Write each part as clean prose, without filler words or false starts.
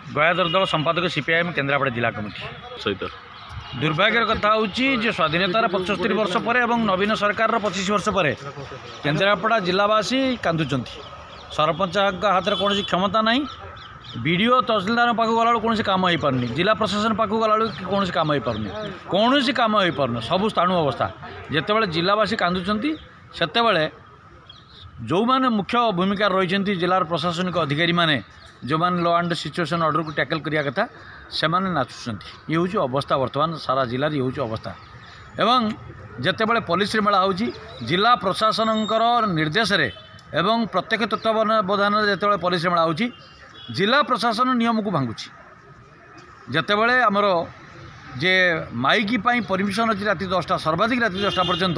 गयाधर दल संपादक सीपीआईएम केन्द्रापड़ा जिला कमिटी सहित दुर्भाग्यर कथा होची स्वाधीनतार 75 वर्ष पर एवं नवीन सरकार 25 वर्ष पर केन्द्रापड़ा जिलावासी कांदुचंती। सरपंच हाथ में कौन क्षमता ना बीडीओ तहसिलदार पाक गला कौन काम हो पारनी, जिला प्रशासन पाक गला कौन काम हो पारनी, कौन काम हो पारनी, सब स्थाणु अवस्था। जितेबाला जिलावासी कांदुचंती सेतेबाला जो मैंने मुख्य भूमिका रही जिलार प्रशासनिक अधिकारी माने जो मैंने लॉ एंड सिचुएशन ऑर्डर को टैकल करिया कथा से नाचुंट। ये हूँ अवस्था वर्तमान सारा जिले ये हूँ अवस्था। एवं जितेबाला पुलिस मेला हो जिला प्रशासन निर्देश रे एवं प्रत्यक्ष तत्वावधान जितेबाला पुलिस मेला हो जिला प्रशासन नियम को भांगुची। जितेबाला आमर जे माइकी परमिशन अच्छी राति 10टा सर्वाधिक राति 10टा पर्यंत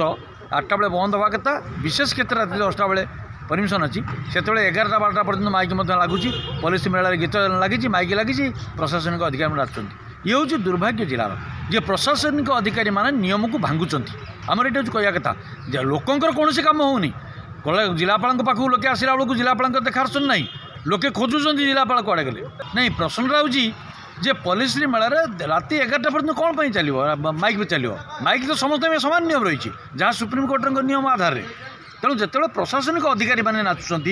8टा बेले बंद हवा कथा, विशेष क्षेत्र राति 10टा बेले परमिशन अच्छी से 11टा 12टा पर्यंत माइक लगुच। पुलिस मेला गीत लगी माइक लगी प्रशासनिक अधिकारी नाचुं। ये हूँ दुर्भाग्य जिलार जे प्रशासनिक अधिकारी माने नियम को भांगुंट। आमर ये कहया कथा लोकंर कौन काम होनी जिलापाल पाखक लोके आसला बेलू जिलापाल देखार सुन ना लोके खोजुंट जिलापाल कड़े गले नहीं। प्रश्नटा हूँ जे पुलिस मेला राति 11टा पर्यटन कौन पर चलो माइक भी चलो माइक तो समस्त सामान नियम रही जहाँ सुप्रीम कोर्टर नियम आधार में। तेणु जिते प्रशासनिक अधिकारी मैंने नाचुंट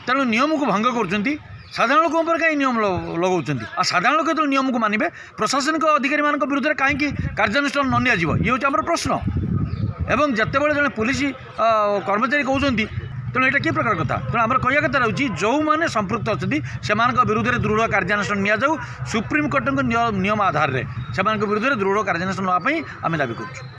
तेणु नियम को भंग कर साधारण लोक कहीं नियम लगाऊँ आ साधारण लोक जो नियम को मानवे प्रशासनिक अधिकारी मान विरुद्ध में कहीं कार्यानुष्ठान न निया ये हूँ आम प्रश्न। एवं जितेबाला जड़े पुलिस कर्मचारी कहते तेणु यहाँ कि प्रकार कथा तेणु आम कहया कथा रही जो मैंने संपृक्त अच्छा से विरुद्ध में दृढ़ कार्यानुष्ठान नि जाऊ सुप्रीम कोर्टर नियम आधार में से विरुद्ध में दृढ़ कार्यानुष्ठान नापी आम दाबी करूँ।